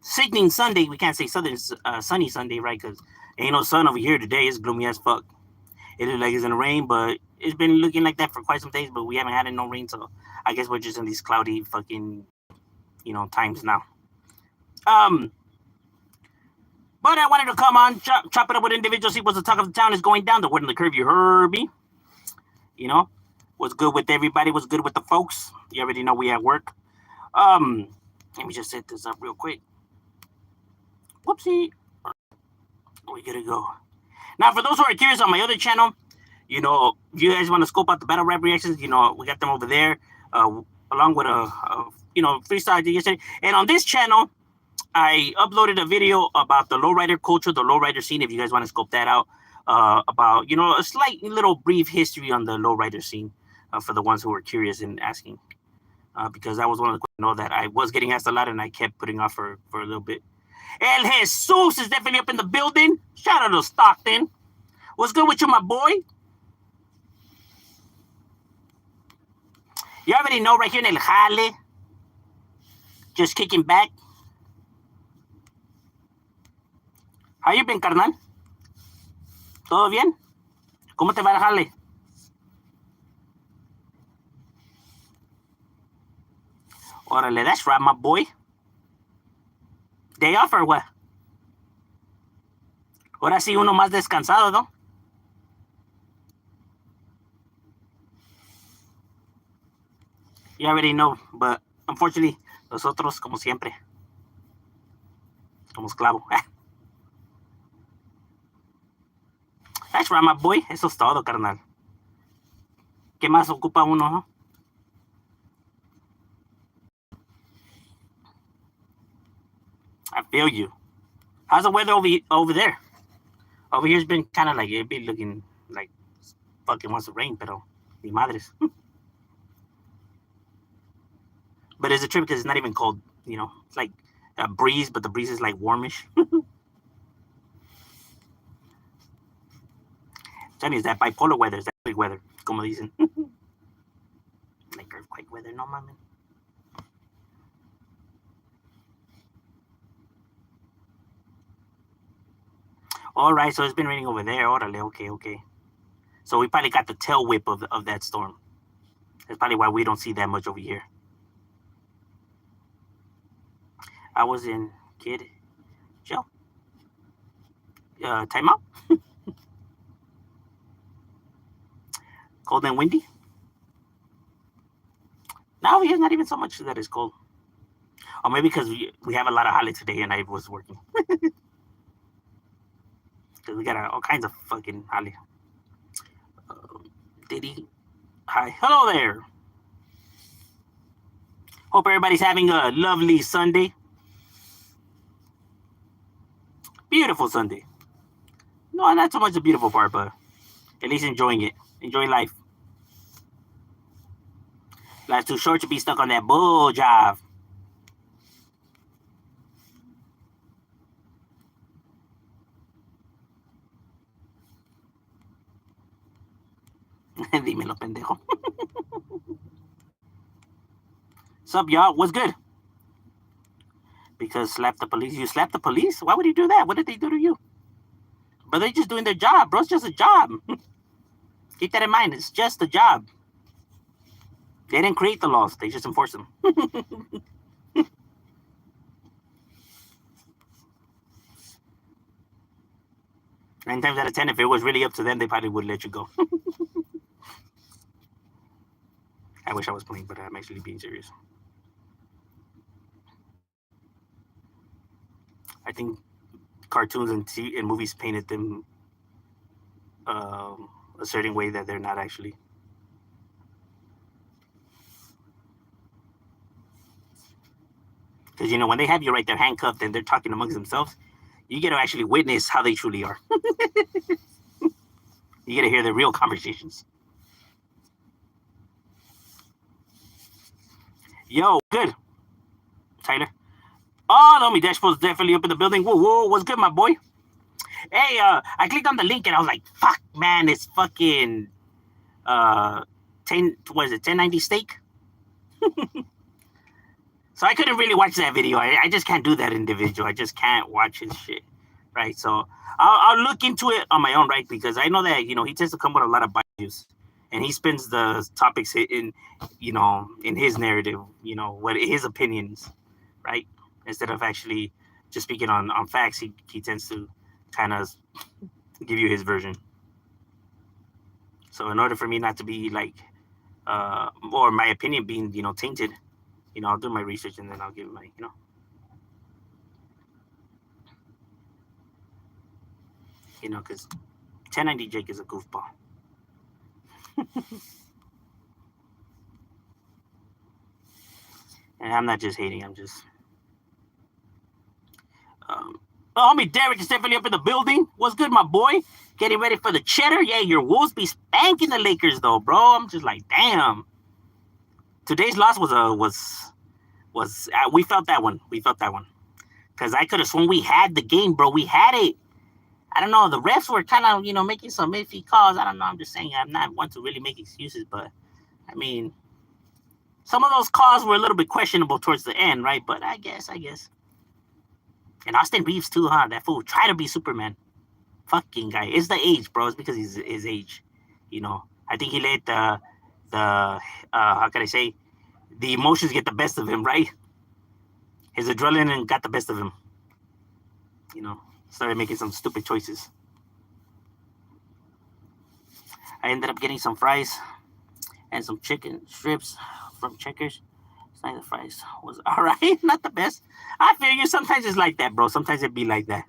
sickening Sunday. We can't say sunny Sunday, right? Because ain't no sun over here today. It's gloomy as fuck. It looks like it's gonna rain, but it's been looking like that for quite some days. But we haven't had no rain, so I guess we're just in these cloudy fucking times now. Um, but I wanted to come on, chop it up with individuals, see what's the talk of the town is going down. The word on the curve, you heard me. You know, what's good with everybody? What's good with the folks? You already know we at work. Let me just set this up real quick. Whoopsie. We gotta go. Now, for those who are curious on my other channel, if you guys want to scope out the battle rap reactions, we got them over there, along with freestyle I did yesterday. And on this channel, I uploaded a video about the lowrider culture, the lowrider scene. If you guys want to scope that out, about a slight little brief history on the lowrider scene, for the ones who were curious and asking, because that was one of the questions that I was getting asked a lot, and I kept putting off for a little bit. El Jesus is definitely up in the building. Shout out to Stockton. What's good with you, my boy? You already know, right here in El Jale. Just kicking back. How you been, carnal? ¿Todo bien? ¿Cómo te va el jale? Órale, that's right, my boy. Day off or what? Ahora sí uno más descansado, ¿no? You already know, but unfortunately, nosotros, como siempre, como esclavo. That's right, my boy. Eso es todo, carnal. ¿Qué más ocupa uno, no? I feel you. How's the weather over there? Over here's been kind of like, it be looking like fucking wants to rain, pero ni madres. But it's a trip because it's not even cold, It's like a breeze, but the breeze is like warmish. Johnny, is that bipolar weather? Is that big weather? Como dicen. Like earthquake weather, no mames. All right, so it's been raining over there. Orale, okay. So we probably got the tail whip of that storm. That's probably why we don't see that much over here. I was in Kid Joe. Timeout. Cold and windy. No, it's not even so much that it's cold. Or maybe because we have a lot of holidays today and I was working. Because we got all kinds of fucking holidays. Diddy. Hi. Hello there. Hope everybody's having a lovely Sunday. Beautiful Sunday. No, not so much the beautiful part, but at least enjoying it. Enjoying life. Life's too short to be stuck on that bull job. Dímelo, pendejo. Sup, y'all? What's good? Because slap the police. You slap the police? Why would you do that? What did they do to you? But they're just doing their job, bro. It's just a job. Keep that in mind. It's just a job. They didn't create the laws. They just enforce them. 9 times out of 10, if it was really up to them, they probably would let you go. I wish I was playing, but I'm actually being serious. I think cartoons and movies painted them a certain way that they're not actually. Because, when they have you right there handcuffed and they're talking amongst themselves, you get to actually witness how they truly are. You get to hear the real conversations. Yo, good. Tyler. Oh, no, my dashboard's definitely up in the building. Whoa, what's good, my boy? Hey, I clicked on the link and I was like, fuck, man, it's fucking 1090 steak? So I couldn't really watch that video. I just can't do that individual. I just can't watch his shit, right? So I'll look into it on my own, right? Because I know that he tends to come with a lot of bias, and he spins the topics in in his narrative, what his opinions, right? Instead of actually just speaking on facts, he tends to kind of give you his version. So in order for me not to be like, or my opinion being tainted, I'll do my research and then I'll give my because 1090 Jake is a goofball. And I'm not just hating, I'm just homie Derek is definitely up in the building. What's good, my boy? Getting ready for the cheddar. Yeah, your Wolves be spanking the Lakers though, bro. I'm just like, damn. Today's loss was we felt that one. We felt that one. Because I could have sworn we had the game, bro. We had it. I don't know. The refs were kind of, making some iffy calls. I don't know. I'm just saying I'm not one to really make excuses, but I mean, some of those calls were a little bit questionable towards the end, right? But I guess. And Austin Reeves too, huh? That fool try to be Superman. Fucking guy. It's the age, bro. It's because he's his age. I think he let the how can I say, the emotions get the best of him, right? His adrenaline got the best of him. Started making some stupid choices. I ended up getting some fries and some chicken strips from Checkers. The fries was all right, not the best. I feel you. Sometimes it's like that, bro. Sometimes it be like that.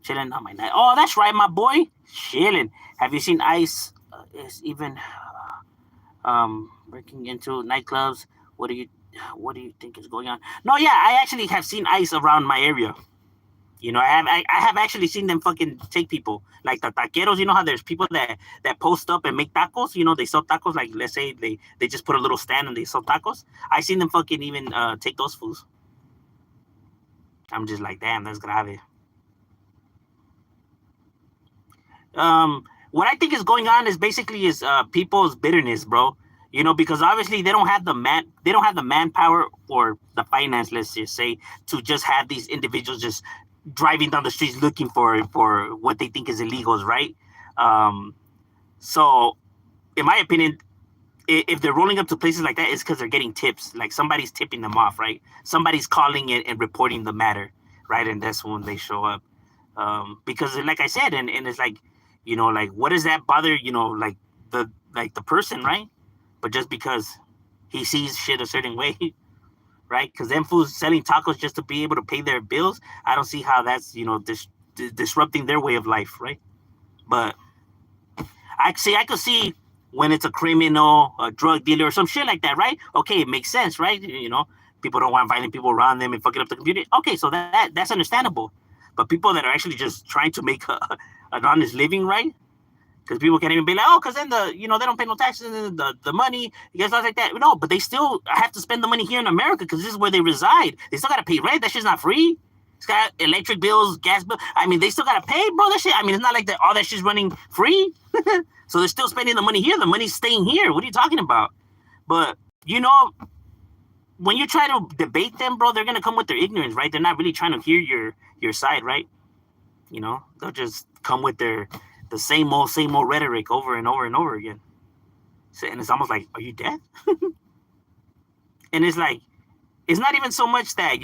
Chilling on my night. Oh, that's right, my boy. Chilling. Have you seen Ice? Is even breaking into nightclubs. What do you think is going on? No, yeah, I actually have seen Ice around my area. I have actually seen them fucking take people. Like the taqueros, how there's people that post up and make tacos, they sell tacos, like let's say they just put a little stand and they sell tacos. I seen them fucking even take those fools. I'm just like, damn, that's grave. What I think is going on is basically people's bitterness, bro. Because obviously they don't have the manpower or the finance, let's just say, to just have these individuals just driving down the streets looking for what they think is illegals, right? So in my opinion, if they're rolling up to places like that, it's because they're getting tips. Like somebody's tipping them off, right? Somebody's calling it and reporting the matter, right? And that's when they show up. Because like I said, and it's like, like what does that bother, like the person, right? But just because he sees shit a certain way, right? Because them fools selling tacos just to be able to pay their bills, I don't see how that's disrupting their way of life, right? But I could see when it's a criminal, a drug dealer, or some shit like that, right? Okay, it makes sense, right? People don't want violent people around them and fucking up the community. Okay, so that's understandable. But people that are actually just trying to make an honest living, right? Because people can't even be like, oh, because then they don't pay no taxes and the money, you guys like that. No, but they still have to spend the money here in America because this is where they reside. They still got to pay rent. That shit's not free. It's got electric bills, gas bill. I mean, they still got to pay, bro, that shit. I mean, it's not like all that shit's running free. So they're still spending the money here. The money's staying here. What are you talking about? But, when you try to debate them, bro, they're going to come with their ignorance, right? They're not really trying to hear your side, right? They'll just come with the same old rhetoric over and over and over again. So, and it's almost like, are you deaf? And it's like, it's not even so much that,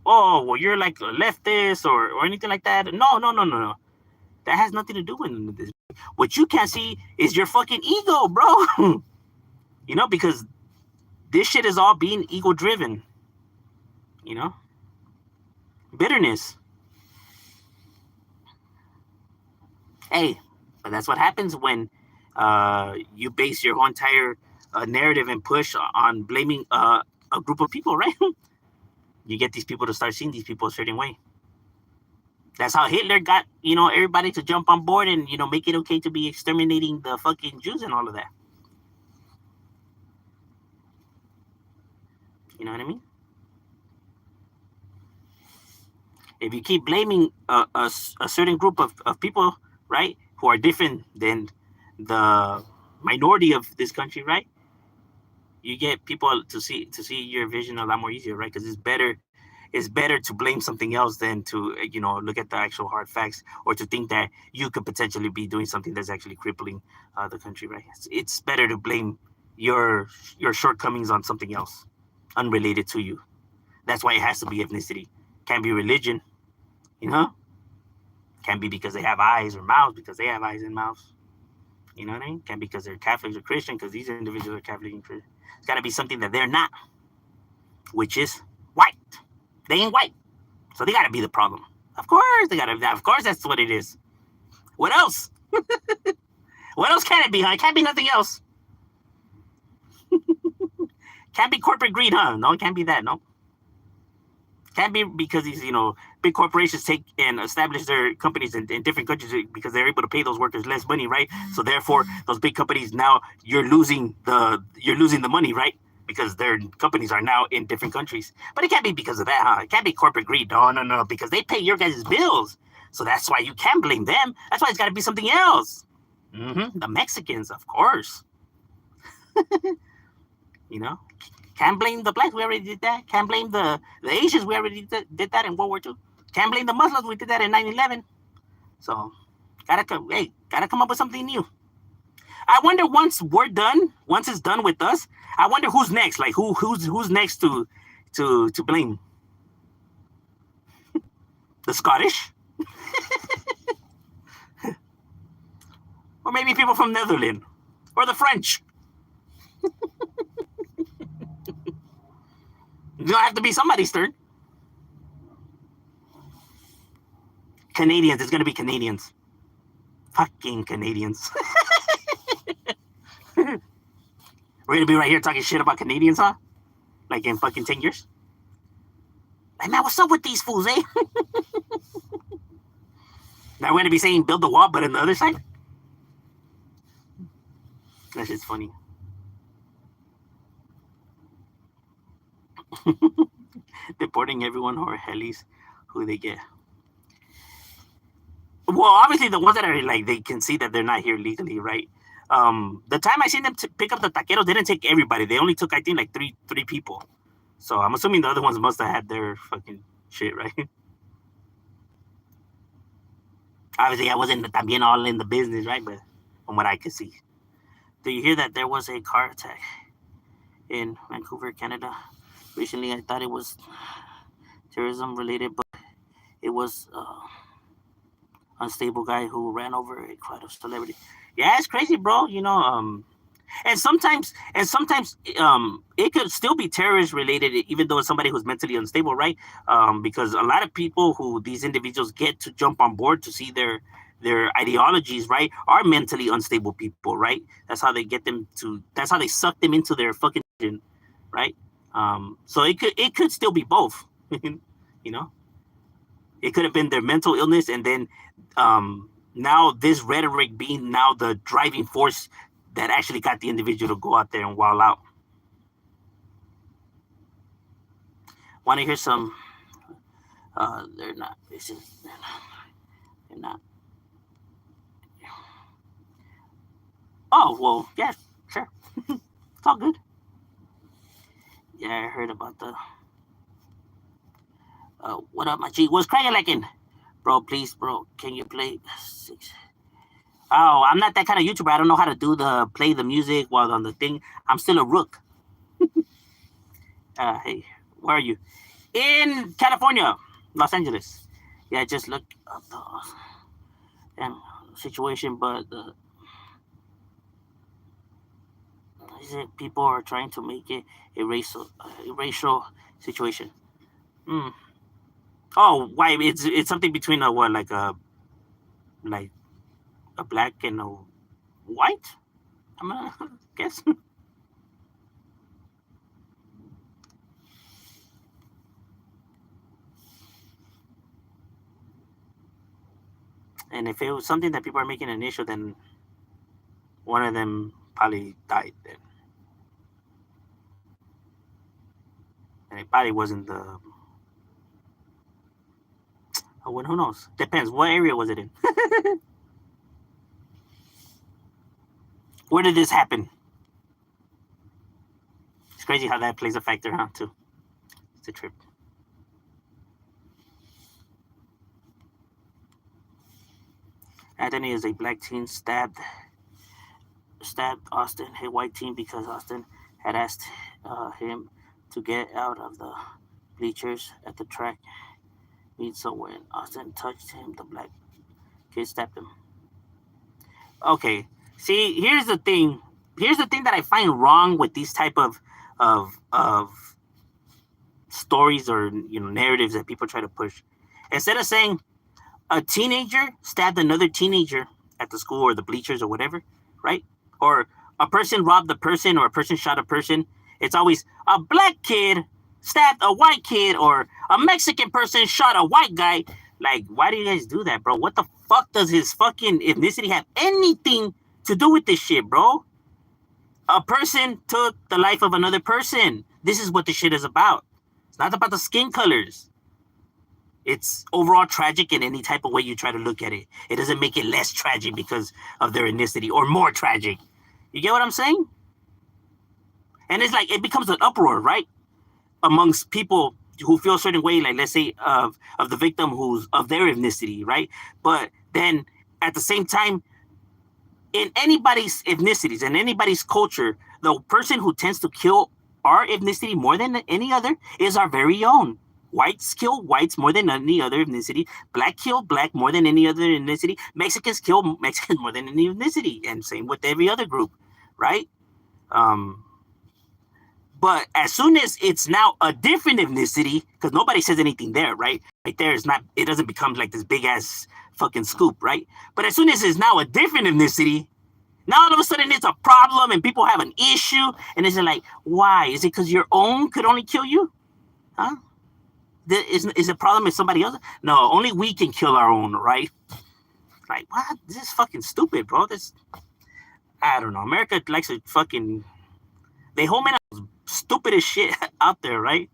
oh, well, you're like a leftist or anything like that. No. That has nothing to do with this. What you can't see is your fucking ego, bro. Because this shit is all being ego driven. Bitterness. Hey, but that's what happens when you base your whole entire narrative and push on blaming a group of people, right? You get these people to start seeing these people a certain way. That's how Hitler got, everybody to jump on board and, make it okay to be exterminating the fucking Jews and all of that. You know what I mean? If you keep blaming a certain group of people, right, who are different than the minority of this country, right, you get people to see your vision a lot more easier, right? Because it's better to blame something else than to look at the actual hard facts, or to think that you could potentially be doing something that's actually crippling the country, right? It's better to blame your shortcomings on something else unrelated to you. That's why it has to be ethnicity. Can't be religion, you know. Can't be because they have eyes or mouths because they have eyes and mouths. You know what I mean? Can't be because they're Catholics or Christian because these individuals are Catholic and Christian. It's got to be something that they're not, which is white. They ain't white, so they got to be the problem. Of course, they got to. Of course, that's what it is. What else? What else can it be, huh? It can't be nothing else. Can't be corporate greed, huh? No, it can't be that. No. Can't be because these, big corporations take and establish their companies in different countries because they're able to pay those workers less money, right? So therefore, those big companies now you're losing the money, right? Because their companies are now in different countries. But it can't be because of that, huh? It can't be corporate greed. No, because they pay your guys' bills. So that's why you can't blame them. That's why it's got to be something else. The Mexicans, of course. Can't blame the blacks. We already did that. Can't blame the Asians. We already did that in World War II. Can't blame the Muslims. We did that in 9/11. So, gotta come up with something new. I wonder once it's done with us, I wonder who's next. Like who's next to blame? The Scottish, or maybe people from Netherlands, or the French. It's gonna have to be somebody's turn. Canadians. It's gonna be Canadians. Fucking Canadians. We're gonna be right here talking shit about Canadians, huh? Like in fucking 10 years. Like, man, what's up with these fools, eh? Now we're gonna be saying build the wall, but on the other side. That shit's funny. Deporting everyone or helis who they get. Well, obviously the ones that are like they can see that they're not here legally, right? The time I seen them pick up the taqueros, they didn't take everybody. They only took, I think, like three people. So I'm assuming the other ones must have had their fucking shit, right? Obviously, I wasn't también all in the business, right? But from what I could see. Do you hear that there was a car attack in Vancouver, Canada? Recently, I thought it was terrorism related, but it was unstable guy who ran over a crowd of celebrity. Yeah, it's crazy, bro. And sometimes it could still be terrorist related, even though it's somebody who's mentally unstable, right? Because a lot of people who these individuals get to jump on board to see their ideologies, right, are mentally unstable people, right? That's how they get them to. That's how they suck them into their fucking, right? So it could still be both, you know. It could have been their mental illness, and then now this rhetoric being now the driving force that actually got the individual to go out there and wild out. Want to hear some? They're not. It's just, they're not. Oh well, yeah, sure. It's all good. Yeah, I heard about the. What up, my G? What's cracking like in? Bro, please, bro, can you play 6? Oh, I'm not that kind of YouTuber. I don't know how to play the music while on the thing. I'm still a rook. Hey, where are you? In California, Los Angeles. Yeah, just look up the situation, but people are trying to make it a racial situation. Oh, why? It's something between a what, like a black and a white. I'm gonna guess. And if it was something that people are making an issue, then one of them probably died then. And it probably wasn't the. Oh, well, who knows? Depends. What area was it in? Where did this happen? crazy how that plays a factor, huh? Too. It's a trip. Anthony is a black teen stabbed Austin, a white teen, because Austin had asked him to get out of the bleachers at the track meet. So when Austin touched him, the black kid stabbed him. Okay, see, here's the thing. Here's the thing that I find wrong with these type of stories or narratives that people try to push. Instead of saying a teenager stabbed another teenager at the school or the bleachers or whatever, right? Or a person robbed a person or a person shot a person. It's always a black kid stabbed a white kid or a Mexican person shot a white guy. Like, why do you guys do that, bro? What the fuck does his fucking ethnicity have anything to do with this shit, bro? A person took the life of another person. This is what this shit is about. It's not about the skin colors. It's overall tragic in any type of way you try to look at it. It doesn't make it less tragic because of their ethnicity or more tragic. You get what I'm saying? And it's like it becomes an uproar, right? Amongst people who feel a certain way, like let's say of the victim who's of their ethnicity, right? But then at the same time, in anybody's ethnicities and anybody's culture, the person who tends to kill our ethnicity more than any other is our very own. Whites kill whites more than any other ethnicity. Black kill black more than any other ethnicity. Mexicans kill Mexicans more than any ethnicity, and same with every other group, right? But as soon as it's now a different ethnicity, because nobody says anything there, right? Right there is not. It doesn't become like this big ass fucking scoop, right? But as soon as it's now a different ethnicity, now all of a sudden it's a problem and people have an issue, and it's like, why? Is it because your own could only kill you? Huh? Is the problem with somebody else? No, only we can kill our own, right? Like, what? This is fucking stupid, bro. I don't know. America likes to fucking, they home in stupidest shit out there, right?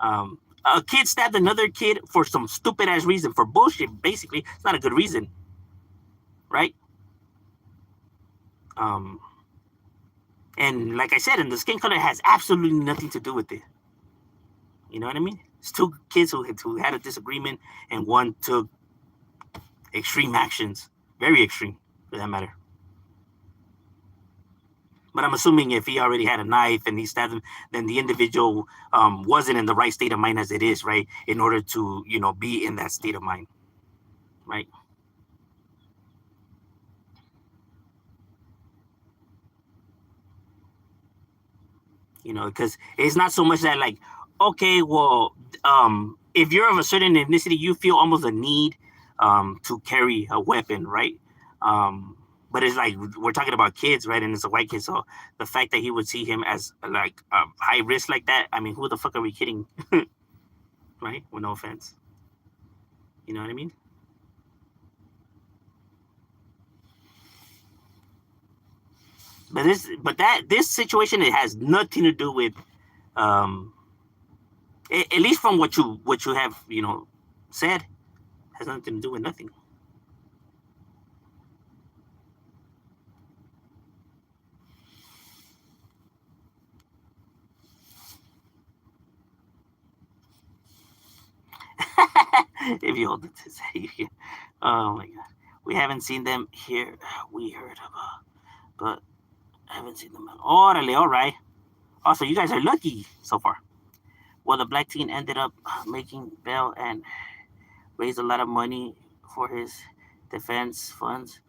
A kid stabbed another kid for some stupid ass reason, for bullshit. Basically, it's not a good reason, right? And like I said, and the skin color has absolutely nothing to do with it. You know what I mean? It's two kids who had a disagreement, and one took extreme actions, very extreme, for that matter. But I'm assuming if he already had a knife and he stabbed him, then the individual wasn't in the right state of mind as it is, right? In order to, be in that state of mind, right? Because it's not so much that like, okay, well, if you're of a certain ethnicity, you feel almost a need to carry a weapon, right? But it's like we're talking about kids, right? And it's a white kid, so the fact that he would see him as like high risk like that, I mean, who the fuck are we kidding, right? With no offense, you know what I mean? But this situation, it has nothing to do with, at least from what you have said, has nothing to do with nothing. If you hold it to say, oh my god, we haven't seen them here. We heard about, but I haven't seen them. Orale, all right. Also, you guys are lucky so far. Well, the black teen ended up making bail and raised a lot of money for his defense funds.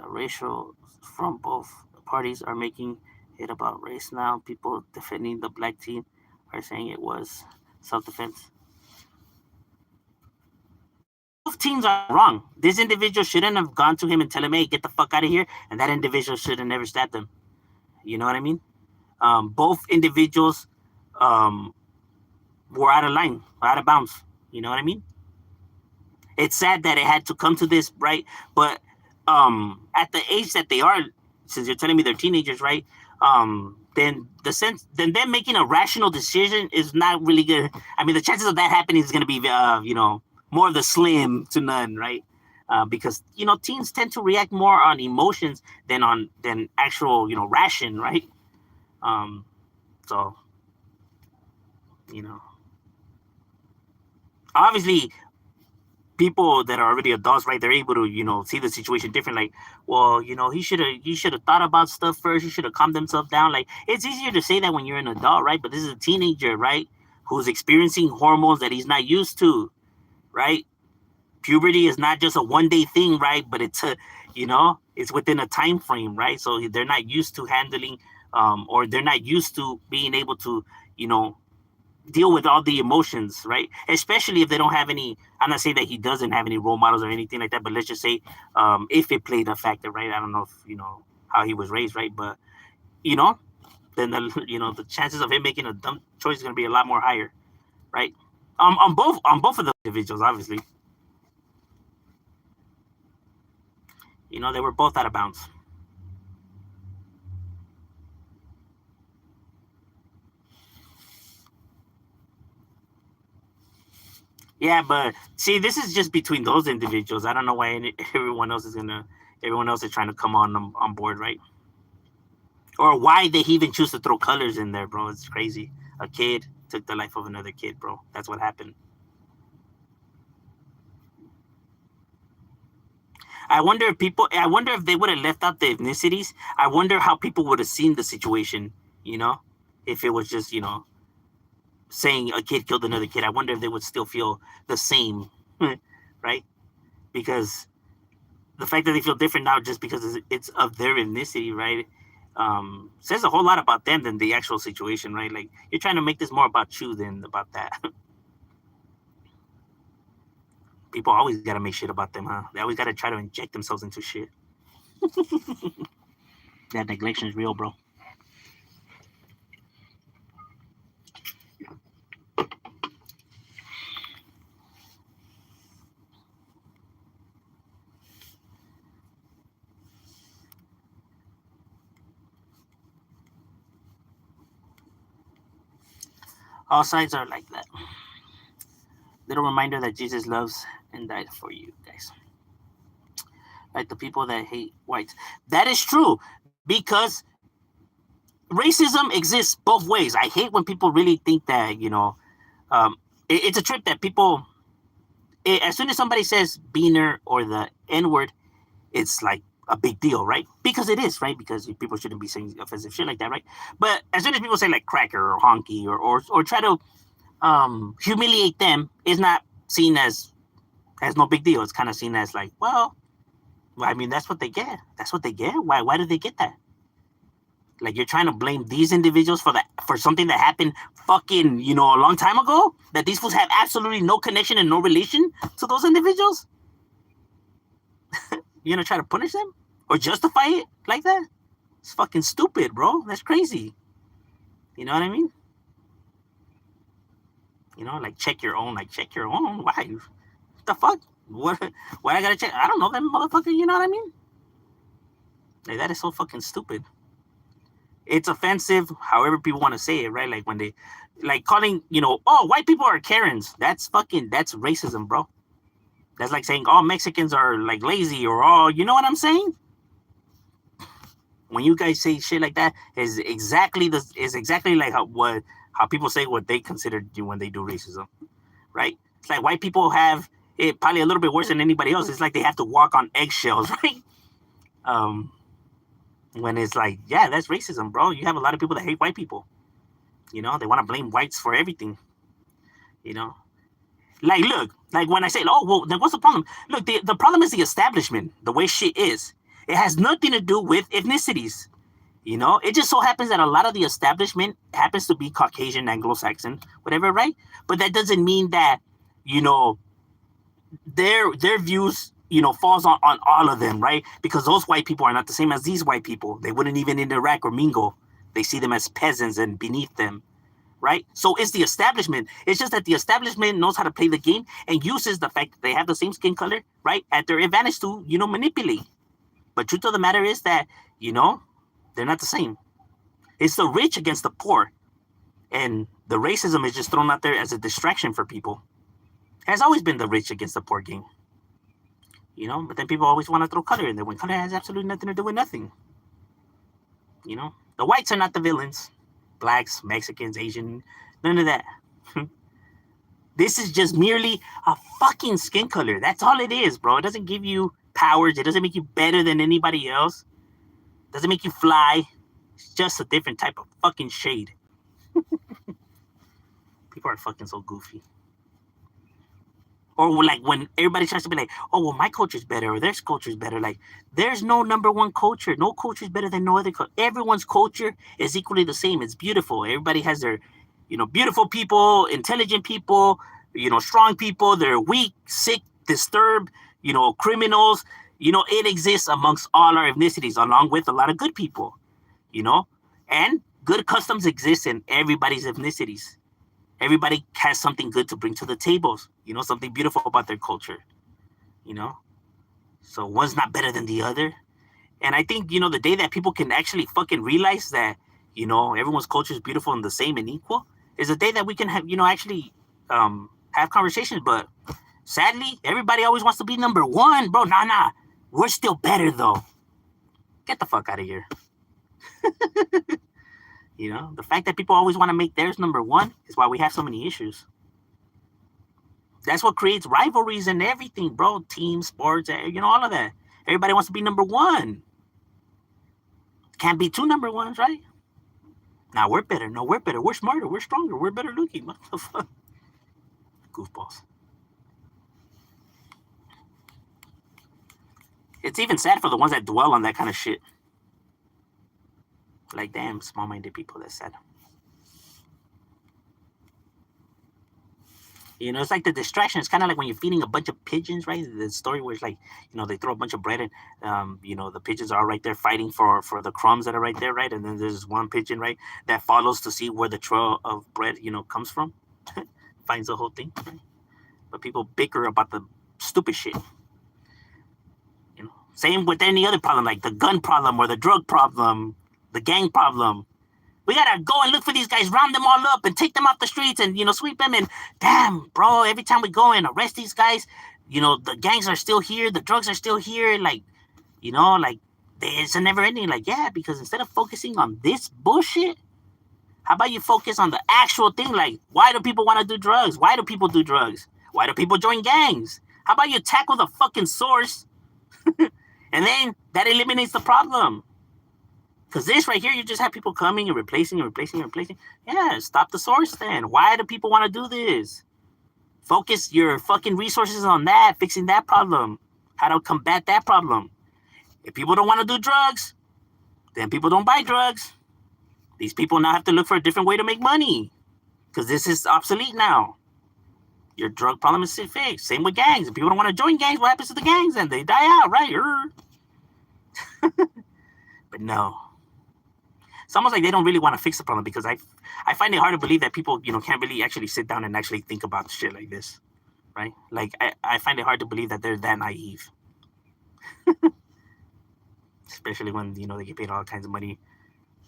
Racial from both parties are making it about race now. People defending the black teen are saying it was self-defense. Both teams are wrong. This individual shouldn't have gone to him and tell him, hey, get the fuck out of here. And that individual should have never stabbed him. You know what I mean? Both individuals were out of line, out of bounds. You know what I mean? It's sad that it had to come to this, right? But at the age that they are, since you're telling me they're teenagers, right? Then them making a rational decision is not really good. I mean, the chances of that happening is going to be, more of the slim to none, right? Because teens tend to react more on emotions than actual ration, right? So You know, obviously, people that are already adults, right? They're able to, see the situation different. Like, well, he should have thought about stuff first. He should have calmed himself down. Like, it's easier to say that when you're an adult, right? But this is a teenager, right? Who's experiencing hormones that he's not used to, right? Puberty is not just a 1 day thing, right? But it's within a time frame, right? So they're not used to handling, or they're not used to being able to, you know, deal with all the emotions, right? Especially if they don't have any. I'm not saying that he doesn't have any role models or anything like that, but let's just say, if it played a factor, right? I don't know if how he was raised, right? But you know, then the chances of him making a dumb choice is going to be a lot more higher, right? On both of the individuals, obviously, they were both out of bounds. Yeah, but see, this is just between those individuals. I don't know why everyone else is trying to come on board, right? Or why they even choose to throw colors in there, bro. It's crazy. A kid took the life of another kid, bro. That's what happened. I wonder if they would have left out the ethnicities. I wonder how people would have seen the situation, you know, if it was just, saying a kid killed another kid. I wonder if they would still feel the same, right? Because the fact that they feel different now just because it's of their ethnicity, right? Says a whole lot about them than the actual situation, right? Like, you're trying to make this more about you than about that. People always got to make shit about them, huh? They always got to try to inject themselves into shit. That neglection is real, bro. All sides are like that. Little reminder that Jesus loves and died for you guys. Like the people that hate whites. That is true because racism exists both ways. I hate when people really think that, it's a trip that people, as soon as somebody says beaner or the N word, it's like a big deal, right? Because it is, right? Because people shouldn't be saying offensive shit like that, right? But as soon as people say like cracker or honky or try to humiliate them, it's not seen as no big deal. It's kind of seen as like, well, I mean, that's what they get. That's what they get. Why did they get that? Like, you're trying to blame these individuals for something that happened fucking a long time ago. That these fools have absolutely no connection and no relation to those individuals. You're gonna try to punish them or justify it like that? It's fucking stupid, bro. That's crazy. You know what I mean? Like check your own. Like check your own. Why? What the fuck? What? Why I gotta check? I don't know that motherfucker. You know what I mean? Like, that is so fucking stupid. It's offensive, however people want to say it, right? Like when they, like calling, oh, white people are Karens. That's racism, bro. That's like saying all Mexicans are like lazy or all, you know what I'm saying? When you guys say shit like that, is exactly like how people say what they consider when they do racism, right? It's like white people have it probably a little bit worse than anybody else. It's like they have to walk on eggshells, right? Um, when it's like, yeah, that's racism, bro. You have a lot of people that hate white people. They want to blame whites for everything. You know, like, look, like when I say, oh, well, then what's the problem? Look, the problem is the establishment, the way shit is. It has nothing to do with ethnicities. It just so happens that a lot of the establishment happens to be Caucasian, Anglo-Saxon, whatever, right? But that doesn't mean that, their views, falls on all of them, right? Because those white people are not the same as these white people. They wouldn't even interact or mingle. They see them as peasants and beneath them, right? So it's the establishment. It's just that the establishment knows how to play the game and uses the fact that they have the same skin color, right, at their advantage to, manipulate. But truth of the matter is that, they're not the same. It's the rich against the poor. And the racism is just thrown out there as a distraction for people. It has always been the rich against the poor game. But then people always want to throw color in there when color has absolutely nothing to do with nothing. The whites are not the villains. Blacks, Mexicans, Asian, none of that. This is just merely a fucking skin color. That's all it is, bro. It doesn't give you powers. It doesn't make you better than anybody else. It doesn't make you fly. It's just a different type of fucking shade. People are fucking so goofy. Or like when everybody tries to be like, oh, well, my culture's better or their culture's better. Like, there's no number one culture. No culture is better than no other culture. Everyone's culture is equally the same. It's beautiful. Everybody has their, beautiful people, intelligent people, strong people. They're weak, sick, disturbed, criminals. It exists amongst all our ethnicities, along with a lot of good people, and good customs exist in everybody's ethnicities. Everybody has something good to bring to the tables, something beautiful about their culture, so one's not better than the other. And I think, the day that people can actually fucking realize that, everyone's culture is beautiful and the same and equal is the day that we can have, actually have conversations. But sadly, everybody always wants to be number one, bro. Nah. We're still better, though. Get the fuck out of here. The fact that people always want to make theirs number one is why we have so many issues. That's what creates rivalries and everything, bro. Team sports, all of that. Everybody wants to be number one. Can't be two number ones, right? Now we're better. No, we're better. We're smarter. We're stronger. We're better looking. What the fuck? Goofballs. It's even sad for the ones that dwell on that kind of shit. Like, damn, small-minded people, that's sad. It's like the distraction. It's kind of like when you're feeding a bunch of pigeons, right? The story where it's like, they throw a bunch of bread and, the pigeons are right there fighting for the crumbs that are right there, right? And then there's one pigeon, right, that follows to see where the trail of bread, comes from. Finds the whole thing, right? But people bicker about the stupid shit. Same with any other problem, like the gun problem or the drug problem, the gang problem. We gotta go and look for these guys, round them all up and take them off the streets and, sweep them. And damn, bro, every time we go and arrest these guys, the gangs are still here. The drugs are still here. Like, it's a never ending. Like, yeah, because instead of focusing on this bullshit, how about you focus on the actual thing? Like, why do people want to do drugs? Why do people do drugs? Why do people join gangs? How about you tackle the fucking source? And then that eliminates the problem. Because this right here, you just have people coming and replacing. Yeah, stop the source then. Why do people want to do this? Focus your fucking resources on that, fixing that problem. How to combat that problem. If people don't want to do drugs, then people don't buy drugs. These people now have to look for a different way to make money. Because this is obsolete now. Your drug problem is fixed. Same with gangs. If people don't want to join gangs, what happens to the gangs? And they die out, right? But no. It's almost like they don't really want to fix the problem, because I find it hard to believe that people, can't really actually sit down and actually think about shit like this, right? Like, I find it hard to believe that they're that naive. Especially when, they get paid all kinds of money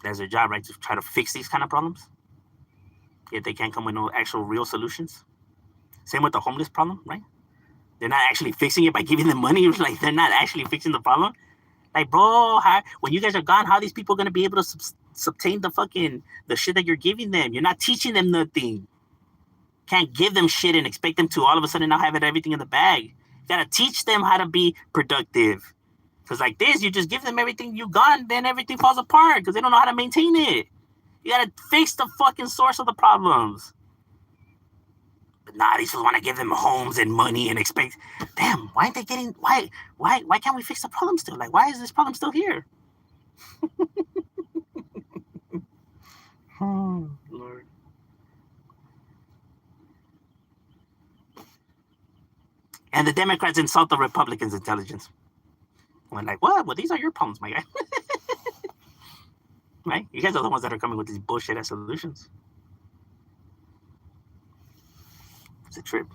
as their job, right, to try to fix these kind of problems. Yet they can't come with no actual real solutions. Same with the homeless problem, right? They're not actually fixing it by giving them money. Like, they're not actually fixing the problem. Like, bro, when you guys are gone, how are these people going to be able to subtain the shit that you're giving them? You're not teaching them nothing. Can't give them shit and expect them to all of a sudden now have everything in the bag. You got to teach them how to be productive. Because like this, you just give them everything you got, then everything falls apart because they don't know how to maintain it. You got to fix the fucking source of the problems. But nah, these people want to give them homes and money and expect, damn, why aren't they getting, why can't we fix the problem still? Like, why is this problem still here? Oh, Lord. And the Democrats insult the Republicans' intelligence. When like, what? Well, these are your problems, my guy. Right? You guys are the ones that are coming with these bullshit ass solutions. It's a trip.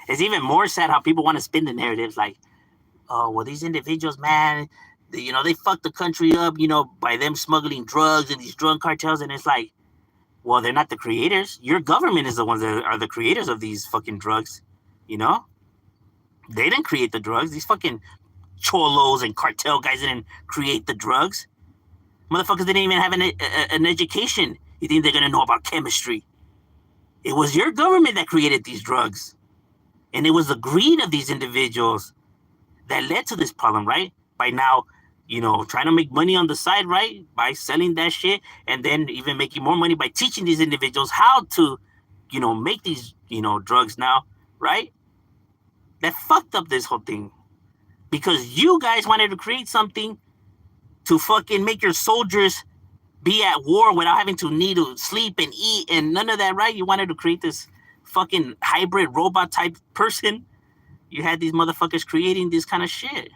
It's even more sad how people want to spin the narratives like, oh, well, these individuals, man, they fucked the country up, by them smuggling drugs and these drug cartels. And it's like, Well, they're not the creators. Your government is the ones that are the creators of these fucking drugs. You know, they didn't create the drugs. These fucking cholos and cartel guys didn't create the drugs. Motherfuckers didn't even have an education. You think they're gonna know about chemistry? It was your government that created these drugs, and it was the greed of these individuals that led to this problem, right? By now, trying to make money on the side, right? By selling that shit, and then even making more money by teaching these individuals how to, make these, drugs now, right? That fucked up this whole thing because you guys wanted to create something to fucking make your soldiers be at war without having to need to sleep and eat and none of that, right? You wanted to create this fucking hybrid robot type person. You had these motherfuckers creating this kind of shit.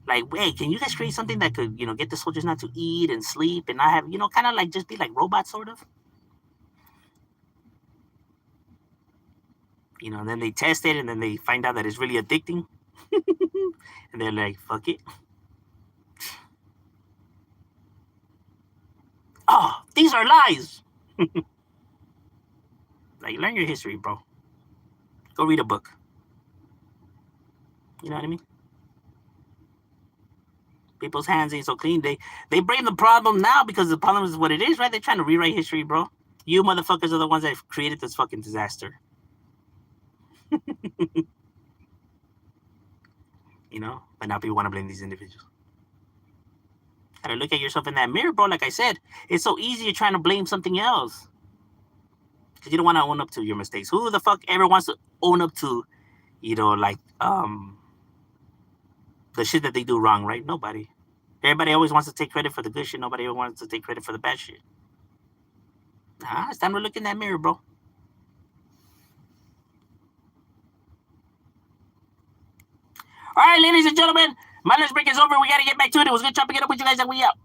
Like, wait, can you guys create something that could, get the soldiers not to eat and sleep and not have, kind of like just be like robots, sort of? And then they test it and then they find out that it's really addicting. And they're like, fuck it. Oh, these are lies. Like, learn your history, bro. Go read a book. You know what I mean? People's hands ain't so clean. They blame the problem now because the problem is what it is, right? They're trying to rewrite history, bro. You motherfuckers are the ones that created this fucking disaster. But now people want to blame these individuals. Gotta look at yourself in that mirror, bro. Like I said, it's so easy you're trying to blame something else. Because you don't want to own up to your mistakes. Who the fuck ever wants to own up to, the shit that they do wrong, right? Nobody. Everybody always wants to take credit for the good shit. Nobody ever wants to take credit for the bad shit. It's time to look in that mirror, bro. All right, ladies and gentlemen, my lunch break is over. We got to get back to it. It was good chopping it up with you guys, and we out.